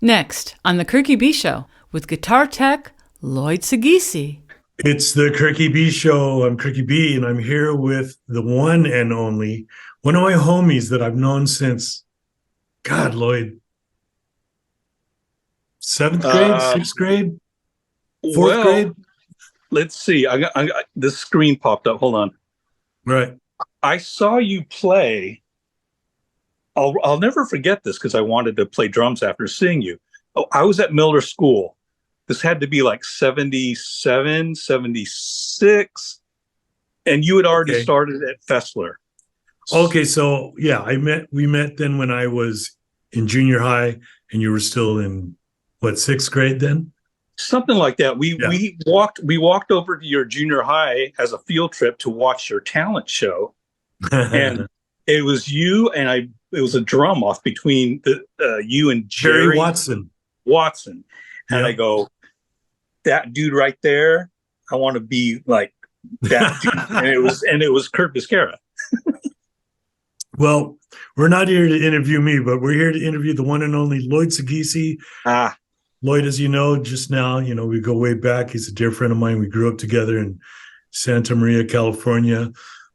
Next on the Kirky B Show with guitar tech Lloyd Sagisi. It's the Kirky B Show. I'm Kirky B, and I'm here with the one and only one of my homies that I've known since, God, Lloyd, seventh grade, Uh, sixth grade, fourth well, grade, let's see. I got this screen popped up. Hold on. right? I saw you play. I'll never forget this because I wanted to play drums after seeing you. Oh, I was at Miller School. This had to be like 77, 76, and you had already Okay, started at Fessler. okay. So yeah, we met then when I was in junior high, and you were still in what, sixth grade then? Something like that. We Yeah. we walked over to your junior high as a field trip to watch your talent show, and it was you and I. It was a drum off between you and Jerry Jerry Watson. Watson, and I Yep. go, that dude right there. I want to be like that dude, and it was Kurt Biscara. Well, we're not here to interview me, but we're here to interview the one and only Lloyd Sagisi. Ah, Lloyd, as you know, just now, we go way back. He's a dear friend of mine. We grew up together in Santa Maria, California.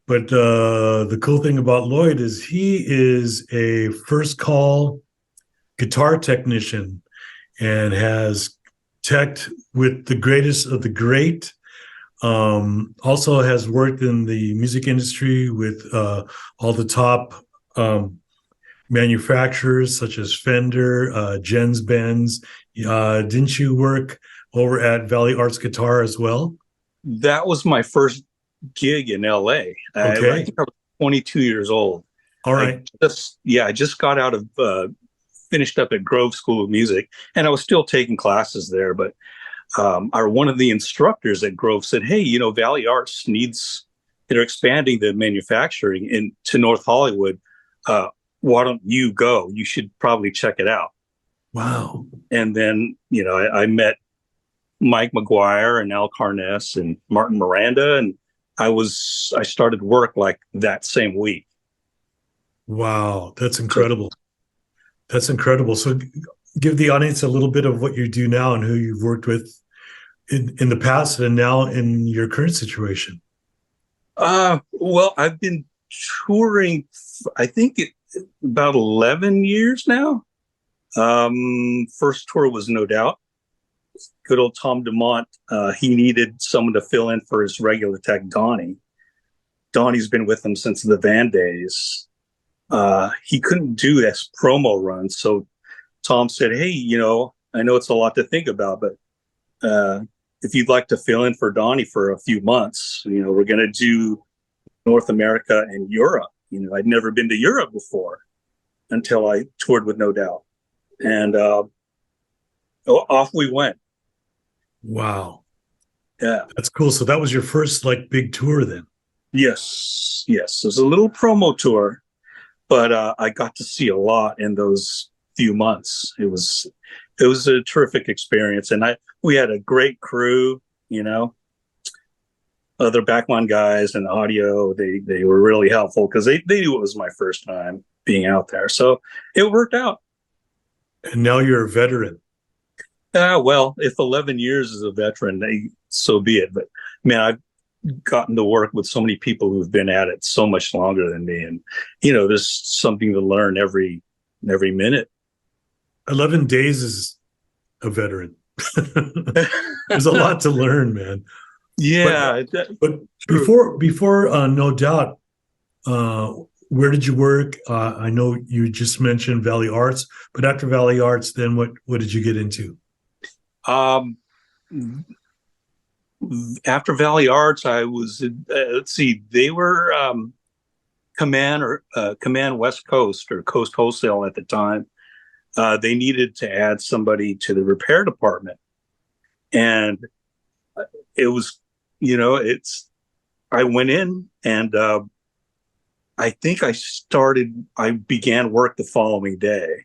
But the cool thing about Lloyd is he is a first call guitar technician and has teched with the greatest of the great. Also has worked in the music industry with all the top manufacturers such as Fender, Jens Benz. Didn't you work over at Valley Arts Guitar as well? that was my first gig in LA. I Okay. think I was 22 years old. All right. I just got out of finished up at Grove School of Music, and I was still taking classes there. But one of the instructors at Grove said, "Hey, Valley Arts needs. They're expanding the manufacturing into North Hollywood. Why don't you go? You should probably check it out." Wow. And then I met Mike McGuire and Al Carness and Martin Miranda, and I started work like that same week. Wow. That's So incredible. That's incredible. So give the audience a little bit of what you do now and who you've worked with in the past and now in your current situation. well, I've been touring, I think about 11 years now. First tour was No Doubt. Good old Tom DeMont. He needed someone to fill in for his regular tech, Donnie. Donnie's been with him since the Van days. He couldn't do this promo run. So Tom said, "Hey, I know it's a lot to think about, but if you'd like to fill in for Donnie for a few months, we're going to do North America and Europe." I'd never been to Europe before until I toured with No Doubt. And off we went. Wow. Yeah. That's cool. So that was your first like big tour then. Yes. Yes. It was a little promo tour, but I got to see a lot in those few months. It was a terrific experience, and we had a great crew. Other backline guys and audio. They were really helpful because they knew it was my first time being out there, so it worked out. And now you're a veteran. Well, if 11 years is a veteran, so be it. But man, I've gotten to work with so many people who've been at it so much longer than me, and there's something to learn every minute. 11 days is a veteran. There's a lot to learn, man. But Yeah, but true. before No Doubt, uh, where did you work? I know you just mentioned Valley Arts, but after Valley Arts, then what did you get into? Um, After Valley Arts, I was let's see, they were Command West Coast or Coast Wholesale at the time. They needed to add somebody to the repair department, and it was, it's. I went in, and I think I began work the following day.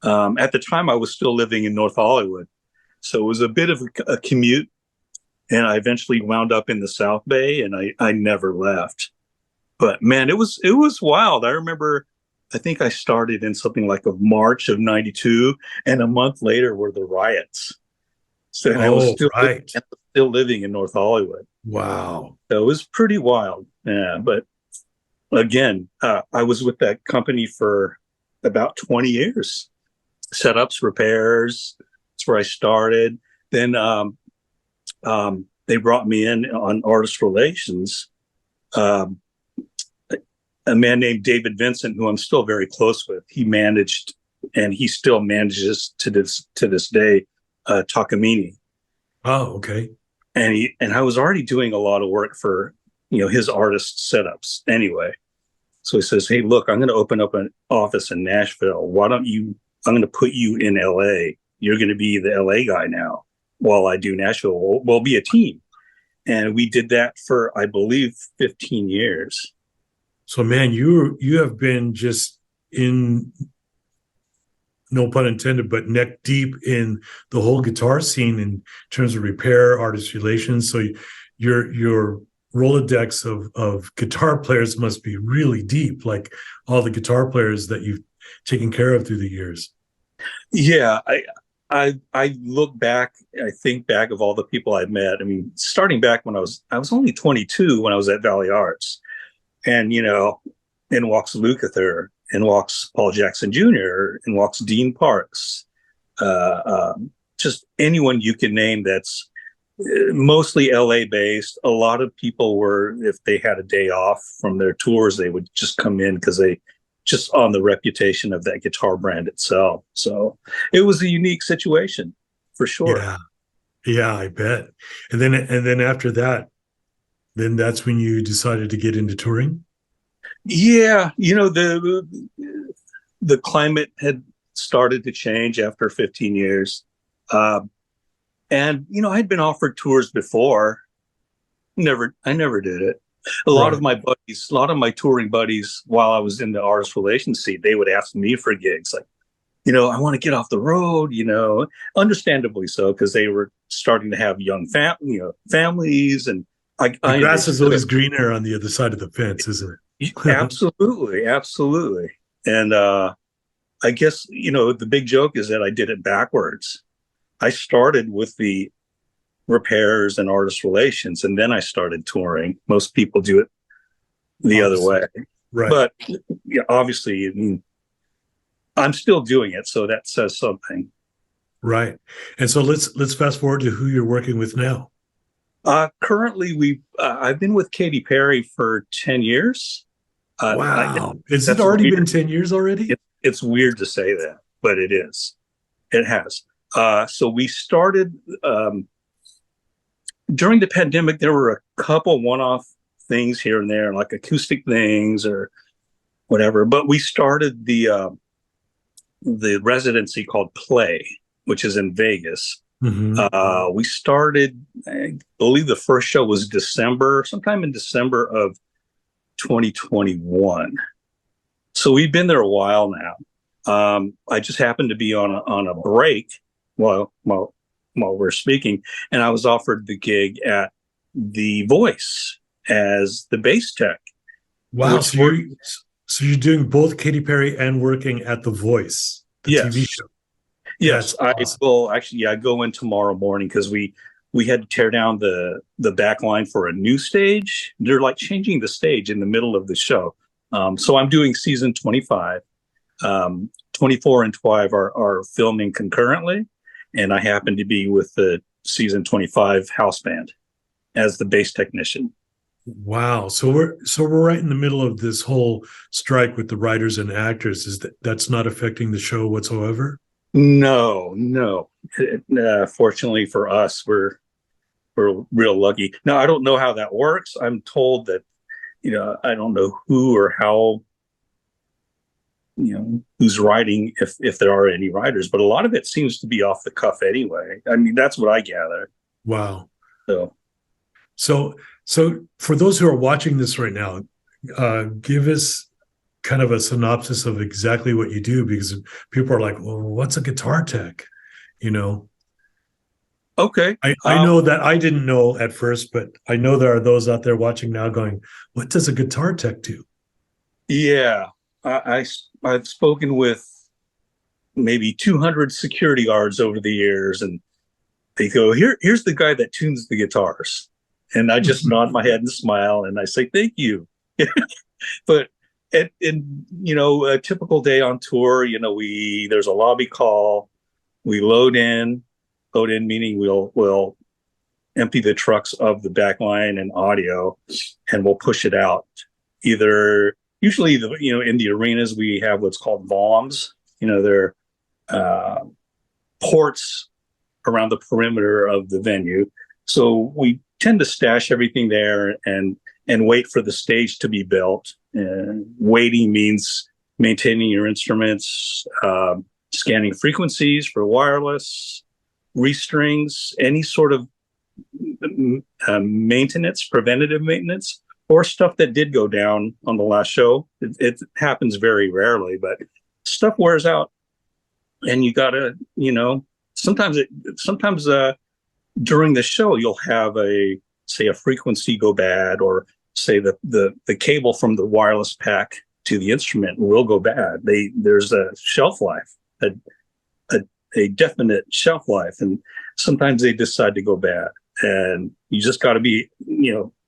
At the time, I was still living in North Hollywood, so it was a bit of a commute, and I eventually wound up in the South Bay, and I never left. But man, it was wild. I remember I think I started in something like of March of '92, and a month later were the riots. So, and I was Oh, right. still living in North Hollywood. Wow. So it was pretty wild. Yeah, but again, I was with that company for about 20 years. Setups, repairs. That's where I started. Then they brought me in on artist relations. Um, a man named David Vincent, who I'm still very close with, he managed, and he still manages to this day, Takamine. Oh, okay. And I was already doing a lot of work for his artist setups anyway. So he says, "Hey, look, I'm going to open up an office in Nashville. Why don't you? I'm going to put you in LA. You're going to be the LA guy now, while I do Nashville. We'll be a team." And we did that for, I believe, 15 years. So, man, you have been just in, no pun intended, but neck deep in the whole guitar scene in terms of repair, artist relations. So your Rolodex of guitar players must be really deep, like all the guitar players that you've taken care of through the years. Yeah, I look back, I think back of all the people I've met. I mean, starting back when I was only 22 when I was at Valley Arts, and in walks Lukather, in walks Paul Jackson Jr., in walks Dean Parks, just anyone you can name that's mostly LA based. A lot of people were, if they had a day off from their tours, they would just come in because they just on the reputation of that guitar brand itself. So it was a unique situation for sure. Yeah, I bet. And then after that, then that's when you decided to get into touring. Yeah, the climate had started to change after 15 years. And I'd been offered tours before. I never did it. A lot of my buddies, a lot of my touring buddies, while I was in the artist relations seat, they would ask me for gigs. Like, I want to get off the road, understandably so, because they were starting to have young families. And the grass is always greener on the other side of the fence, isn't it? Absolutely. Absolutely. And I guess, the big joke is that I did it backwards. I started with the repairs and artist relations, and then I started touring. Most people do it the other way. Right. But obviously, I mean, I'm still doing it, so that says something. Right. And so let's fast forward to who you're working with now. Currently, I've been with Katy Perry for 10 years. Wow. Has it already been 10 years already? It's weird to say that, but it is. It has. So we started during the pandemic. There were a couple one-off things here and there, like acoustic things or whatever. But we started the residency called Play, which is in Vegas. Mm-hmm. We started, I believe the first show was sometime in December of 2021. So we've been there a while now. I just happened to be on a break while we're speaking, and I was offered the gig at The Voice as the bass tech. Wow! So you're doing both Katy Perry and working at The Voice, the TV show. Yes, awesome. I will actually. Yeah, I go in tomorrow morning because we had to tear down the back line for a new stage. They're like changing the stage in the middle of the show. So I'm doing season 25. 24 and 25 are filming concurrently, and I happen to be with the season 25 house band as the bass technician. Wow! So we're right in the middle of this whole strike with the writers and actors. That's not affecting the show whatsoever? No. Fortunately for us, we're real lucky. Now, I don't know how that works. I'm told that, I don't know who or how, who's writing, if there are any writers, but a lot of it seems to be off the cuff anyway. I mean, that's what I gather. Wow. So for those who are watching this right now, give us kind of a synopsis of exactly what you do, because people are like, well, what's a guitar tech? Okay. I know that I didn't know at first, but I know there are those out there watching now going, what does a guitar tech do? Yeah. I've spoken with maybe 200 security guards over the years, and they go, here's the guy that tunes the guitars. And I just nod my head and smile, and I say, thank you. But in a typical day on tour, there's a lobby call. We load in meaning we'll empty the trucks of the back line and audio, and we'll push it out. Usually in the arenas, we have what's called VOMs. They're ports around the perimeter of the venue. So we tend to stash everything there and wait for the stage to be built. And waiting means maintaining your instruments, scanning frequencies for wireless, restrings, any sort of maintenance, preventative maintenance, or stuff that did go down on the last show. It happens very rarely, but stuff wears out, and you gotta, sometimes during the show you'll have a frequency go bad, or say the cable from the wireless pack to the instrument will go bad. There's a shelf life, a definite shelf life, and sometimes they decide to go bad, and you just got to be,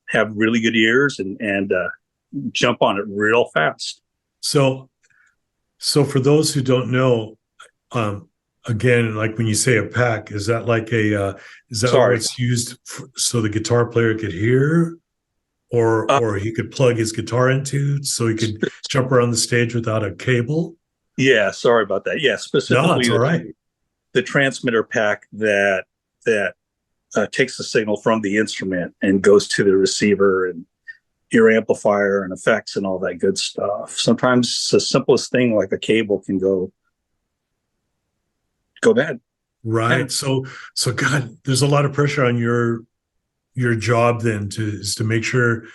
have really good ears and jump on it real fast. So for those who don't know, again, like when you say a pack, is that like is that what it's used so the guitar player could hear, or he could plug his guitar into so he could jump around the stage without a cable? Yeah, sorry about that. Yeah, specifically, no, it's all right. The transmitter pack that takes the signal from the instrument and goes to the receiver and your amplifier and effects and all that good stuff. Sometimes the simplest thing like a cable can go bad. Right. Yeah. So God, there's a lot of pressure on your job then to make sure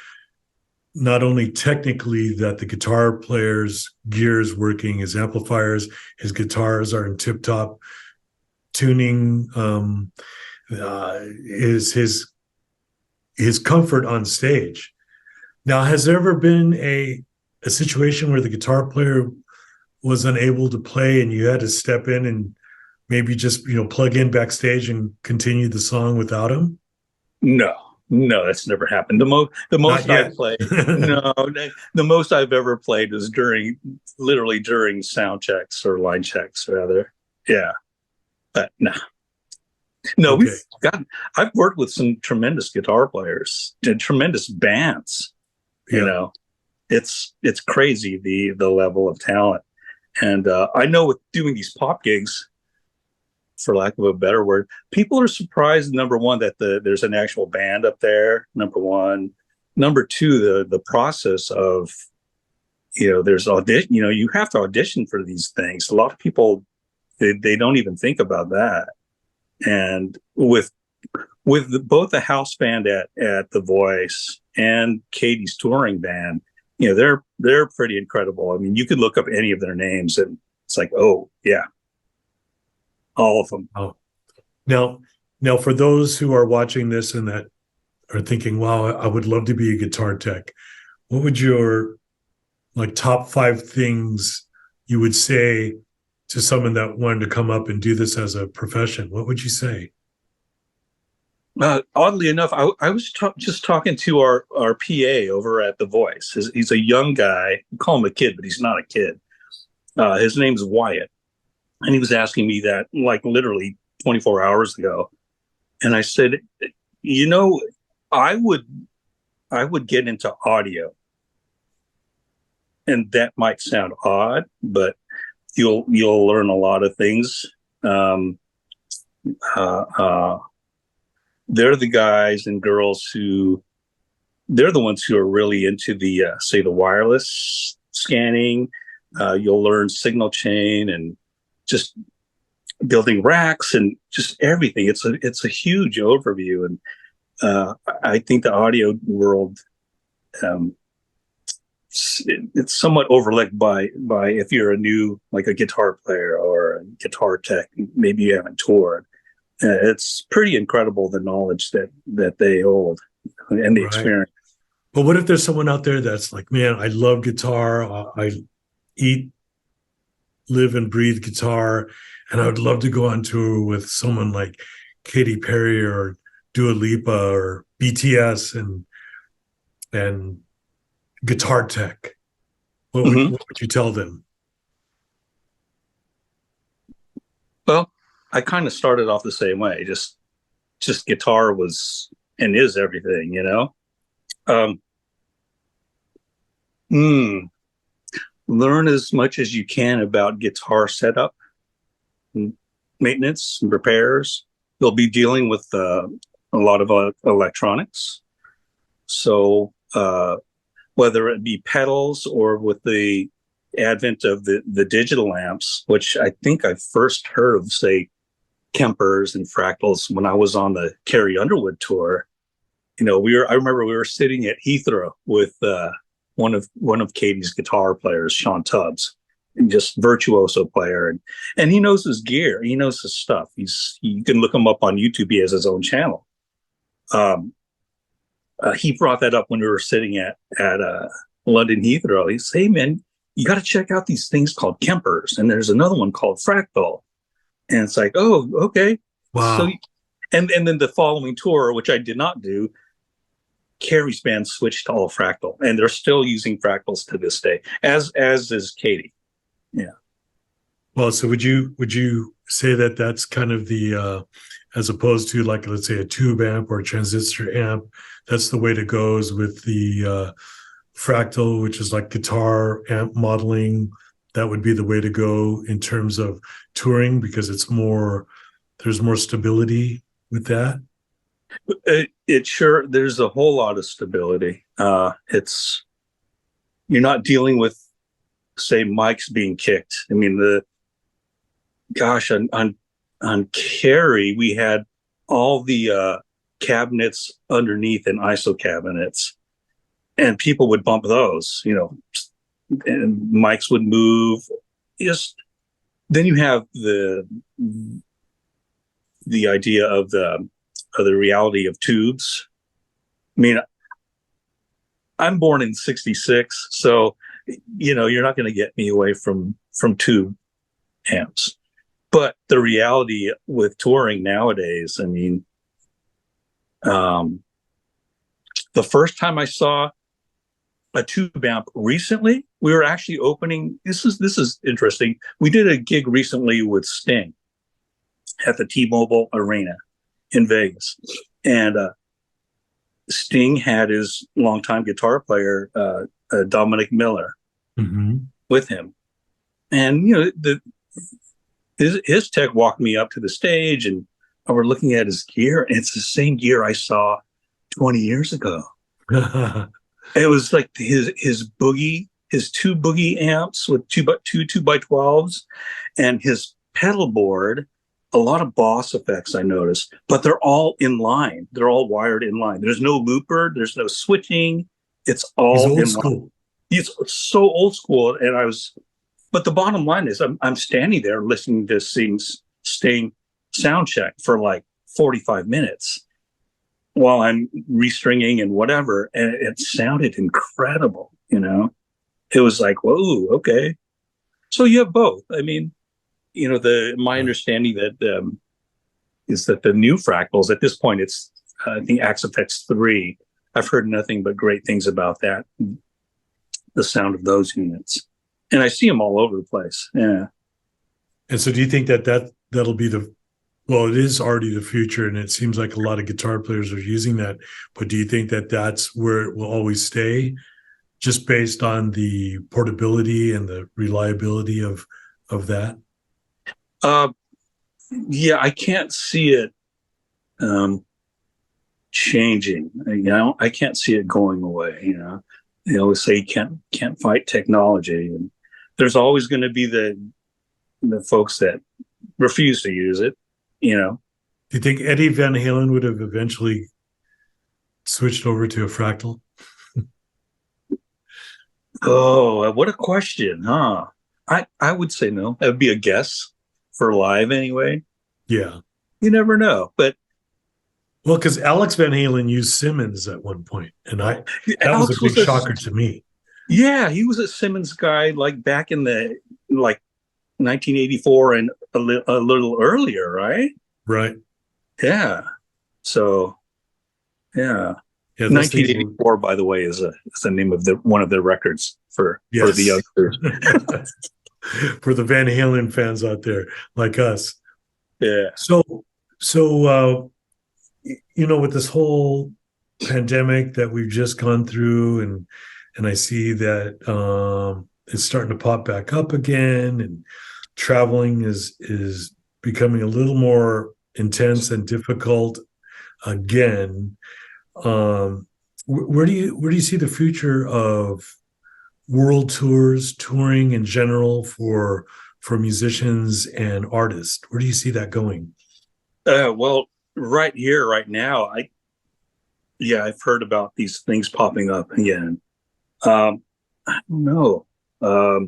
not only technically that the guitar player's gear is working, his amplifiers, his guitars are in tip-top tuning, his comfort on stage. Now, has there ever been a situation where the guitar player was unable to play and you had to step in and maybe just plug in backstage and continue the song without him? No, that's never happened. The most I've played, the most I've ever played was literally during sound checks or line checks, rather. Yeah, but no, okay. I've worked with some tremendous guitar players and tremendous bands. Yeah. It's crazy the level of talent, and I know with doing these pop gigs, for lack of a better word, people are surprised, number one, that there's an actual band up there, number one. Number two, the process of, there's audition, you have to audition for these things. A lot of people, they don't even think about that. And with both the house band at The Voice and Katie's touring band, they're pretty incredible. I mean, you could look up any of their names and it's like, oh yeah, all of them. Oh, now for those who are watching this and that are thinking, wow, I would love to be a guitar tech, what would your top 5 things you would say to someone that wanted to come up and do this as a profession? What would you say? Oddly enough, I was just talking to our PA over at The Voice. He's a young guy. We call him a kid, but he's not a kid. His name's Wyatt. And he was asking me that literally 24 hours ago. And I said, I would get into audio. And that might sound odd, but you'll learn a lot of things. They're the guys and girls they're the ones who are really into the wireless scanning. You'll learn signal chain and just building racks and just everything. It's a huge overview, and I think the audio world, it's somewhat overlooked by if you're a new, a guitar player or a guitar tech, maybe you haven't toured. It's pretty incredible, the knowledge that they hold and the experience. But what if there's someone out there that's like, man, I love guitar. eat, live, and breathe guitar, and I would love to go on tour with someone like Katy Perry or Dua Lipa or BTS and Guitar Tech. What would, Mhm. what would you tell them? Well, I kind of started off the same way. Just guitar was and is everything, you know. Um, mm, Learn as much as you can about guitar setup, and maintenance, and repairs. You'll be dealing with a lot of electronics. So whether it be pedals or with the advent of the digital amps, which I think I first heard of, say, Kempers and Fractals when I was on the Carrie Underwood tour. You know, I remember we were sitting at Heathrow with one of Katie's guitar players, Sean Tubbs, and just virtuoso player, and he knows his gear, he knows his stuff. You can look him up on YouTube. He has his own channel. He brought that up when we were sitting at London Heathrow. He said, "Hey man, you got to check out these things called Kempers, and there's another one called Fractal." And it's like, oh, okay. Wow. So, and then the following tour, which I did not do, Carrie's band switched to all Fractal, and they're still using Fractals to this day, as is Katie. Yeah. Well, so would you say that that's kind of the as opposed to, like, let's say, a tube amp or a transistor amp, that's the way to go, is with the Fractal, which is like guitar amp modeling. That would be the way to go in terms of touring, because there's more stability with that. It sure, there's a whole lot of stability. It's, you're not dealing with, say, mics being kicked. I mean, on Carrie, we had all the cabinets underneath and ISO cabinets, and people would bump those, you know, and mics would move. Just then you have the idea of the reality of tubes. I mean, I'm born in '66, so you know, you're not going to get me away from tube amps. But the reality with touring nowadays, I mean, the first time I saw a tube amp recently, we were actually opening. This is interesting. We did a gig recently with Sting at the T-Mobile Arena in Vegas, and Sting had his longtime guitar player Dominic Miller with him, and you know, his tech walked me up to the stage, and I were looking at his gear, and it's the same gear I saw 20 years ago. It was like his two boogie amps with two by 12s, and his pedal board. A lot of Boss effects I noticed, but they're all in line. They're all wired in line. There's no looper. There's no switching. It's all old in school. line. It's so old school, but the bottom line is, I'm standing there listening to Sting sound check for like 45 minutes while I'm restringing and whatever, and it sounded incredible. You know, it was like, whoa, okay. So you have both. I mean, you know, my understanding that is that the new Fractals at this point, it's I think Axifex 3. I've heard nothing but great things about that, the sound of those units, and I see them all over the place. Yeah. And so, do you think that'll be well, it is already the future, and it seems like a lot of guitar players are using that. But do you think that that's where it will always stay, just based on the portability and the reliability of that? Yeah, I can't see it changing. You know, I can't see it going away. You know, they always say you can't fight technology, and there's always going to be the folks that refuse to use it. You know, Do you think Eddie Van Halen would have eventually switched over to a Fractal? Oh, what a question, huh? I would say no. That would be a guess for live anyway. Yeah. You never know, but Well, because Alex Van Halen used Simmons at one point, and that was Alex a big shocker to me. Yeah, he was a Simmons guy like back in the like 1984 and a little earlier, right? Right. Yeah. So yeah, Yeah, those things were 1984, by the way, is the name of the one of the records for the yes. youngsters. For the Van Halen fans out there like us. Yeah. So with this whole pandemic that we've just gone through, and I see that it's starting to pop back up again, and traveling is becoming a little more intense and difficult again. Where do you see the future of world tours, touring in general for musicians and artists? Where do you see that going? Well, right here, right now, I've heard about these things popping up again. I don't know. I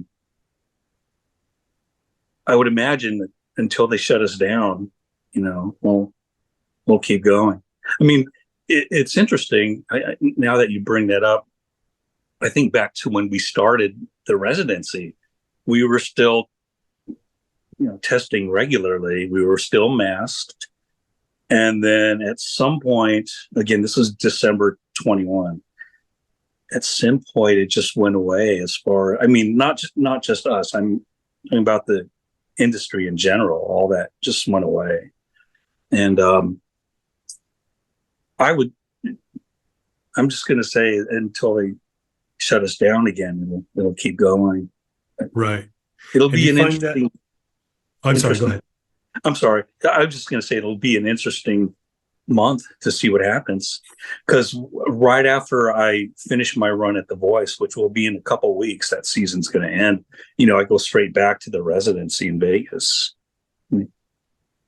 would imagine that until they shut us down, we'll keep going. I mean, it's interesting. Now that you bring that up, I think back to when we started the residency, we were still, testing regularly. We were still masked. And then at some point, again, this was December 21. At some point, it just went away. I mean, not just us. I'm talking about the industry in general. All that just went away. And I'm just going to say until they shut us down again, it'll keep going. Right. It'll And be you an find interesting. that I'm sorry, go ahead. I'm sorry. I was just going to say it'll be an interesting month to see what happens, because right after I finish my run at The Voice, which will be in a couple of weeks, that season's going to end. I go straight back to the residency in Vegas.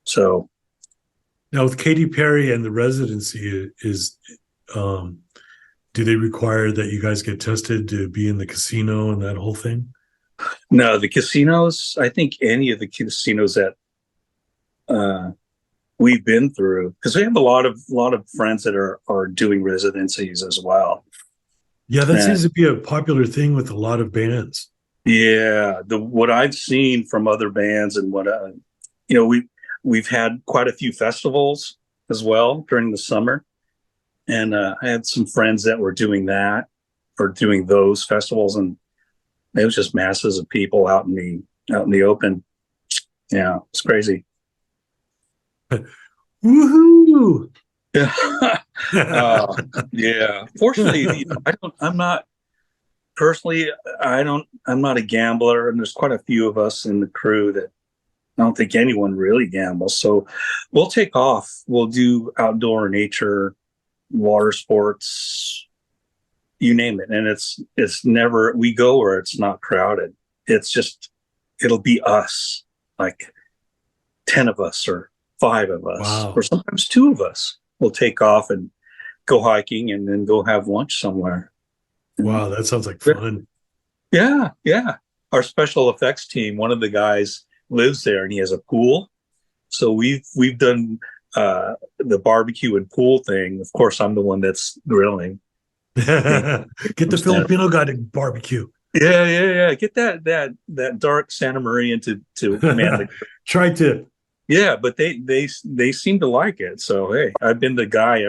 So Now with Katy Perry and the residency do they require that you guys get tested to be in the casino and that whole thing? no, the casinos. I think any of the casinos that we've been through, because we have a lot of friends that are doing residencies as well. Yeah, that seems to be a popular thing with a lot of bands. Yeah, what I've seen from other bands and what we've had quite a few festivals as well during the summer, and I had some friends that were doing that or doing those festivals, and it was just masses of people out in the open. Yeah, it's crazy. Woohoo! Yeah. Yeah. Fortunately, I'm not personally. I'm not a gambler, and there's quite a few of us in the crew that I don't think anyone really gambles. So we'll take off. We'll do outdoor nature, water sports, you name it. And it's never, we go where it's not crowded. It's just, it'll be us, like 10 of us or 5 of us, Wow. or sometimes 2 of us will take off and go hiking and then go have lunch somewhere. Wow, that sounds like fun. Yeah, yeah. Our special effects team, one of the guys lives there and he has a pool. So we've done the barbecue and pool thing. Of course, I'm the one that's grilling. Get the Filipino guy to barbecue. Yeah. Get that dark Santa Maria to man the Try to. Yeah, but they seem to like it. So hey, I've been the guy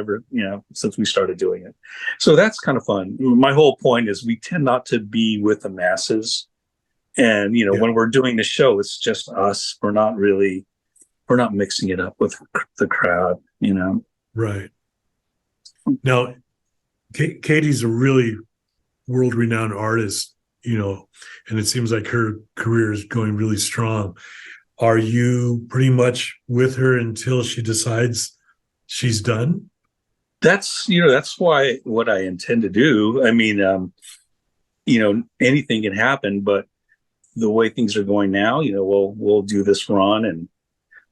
since we started doing it. So that's kind of fun. My whole point is we tend not to be with the masses. And when we're doing the show, it's just us. We're not mixing it up with the crowd, Right. Now, Katie's a really world-renowned artist, and it seems like her career is going really strong. Are you pretty much with her until she decides she's done? That's why what I intend to do. I mean, anything can happen, but the way things are going now, we'll do this run and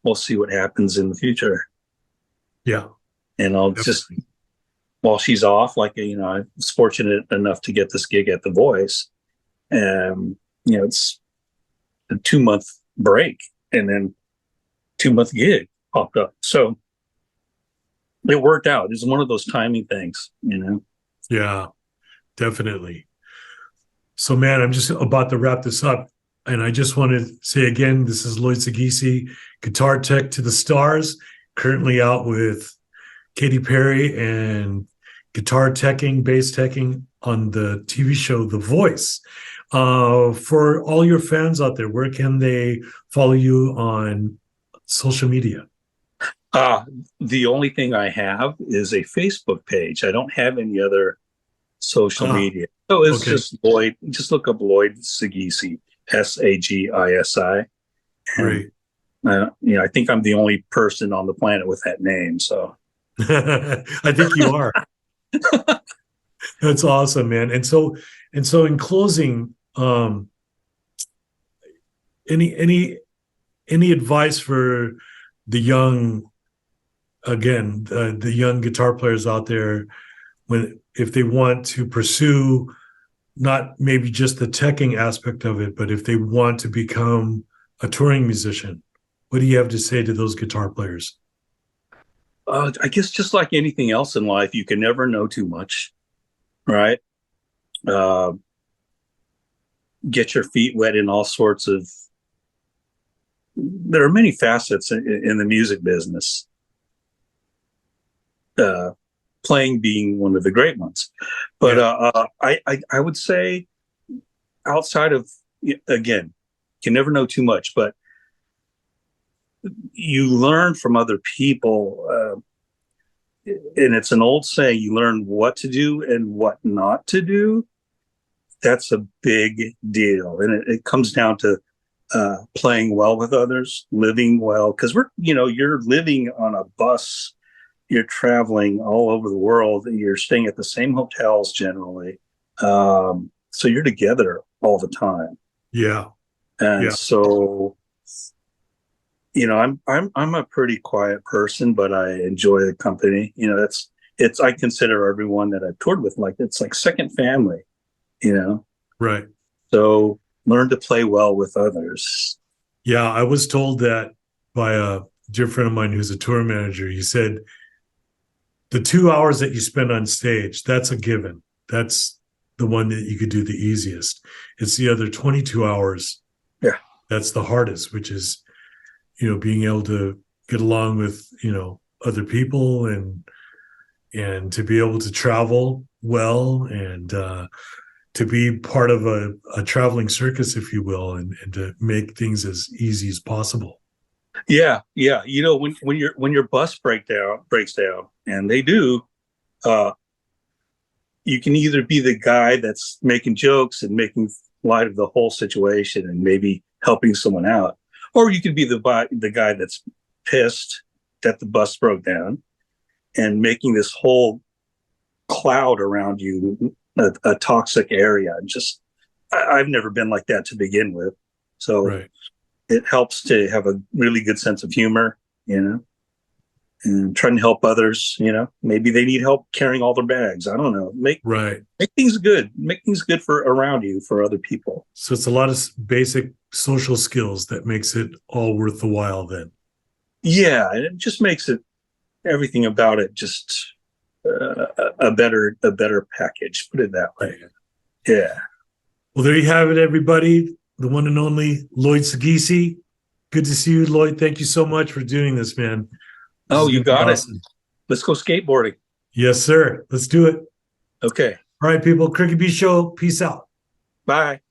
we'll see what happens in the future. Yeah. And I'll just, while she's off, I was fortunate enough to get this gig at The Voice. It's a 2-month break and then 2-month gig popped up. So it worked out. It's one of those timing things, Yeah, definitely. So, man, I'm just about to wrap this up. And I just want to say again, this is Lloyd Sagisi, guitar tech to the stars, currently out with Katy Perry and guitar teching, bass teching on the TV show The Voice. For all your fans out there, where can they follow you on social media? The only thing I have is a Facebook page. I don't have any other social media. So it's just Lloyd. Just look up Lloyd Sagisi, Sagisi. Great. I think I'm the only person on the planet with that name. So I think you are. That's awesome, man. And so in closing, any advice for the young, again, the young guitar players out there, if they want to pursue not maybe just the teching aspect of it, but if they want to become a touring musician, what do you have to say to those guitar players? I guess just like anything else in life, you can never know too much, right? Get your feet wet in all sorts of. There are many facets in the music business. Playing being one of the great ones, but I would say, outside of, again, you can never know too much, but you learn from other people, and it's an old saying: you learn what to do and what not to do. That's a big deal, and it comes down to playing well with others, living well, because you're living on a bus. You're traveling all over the world. You're staying at the same hotels generally, so you're together all the time. Yeah, and so I'm a pretty quiet person, but I enjoy the company. It's I consider everyone that I've toured with it's like second family. Right. So learn to play well with others. Yeah, I was told that by a dear friend of mine who's a tour manager. He said, the 2 hours that you spend on stage, that's a given. That's the one that you could do the easiest. It's the other 22 hours. Yeah. That's the hardest, which is, being able to get along with, other people and to be able to travel well and to be part of a traveling circus, if you will, and to make things as easy as possible. Yeah. When your bus breaks down, and they do, you can either be the guy that's making jokes and making light of the whole situation and maybe helping someone out, or you could be the guy that's pissed that the bus broke down and making this whole cloud around you a toxic area. I've never been like that to begin with, so. Right. It helps to have a really good sense of humor, and trying to help others. Maybe they need help carrying all their bags. I don't know. Make things good. Make things good for around you for other people. So it's a lot of basic social skills that makes it all worth the while. Then, yeah, and it just makes everything about it just a better package. Put it that way. Yeah. Well, there you have it, everybody. The one and only Lloyd Sagisi. Good to see you, Lloyd. Thank you so much for doing this, man. You got it. Let's go skateboarding. Yes, sir. Let's do it. Okay. All right, people. Cricket B Show. Peace out. Bye.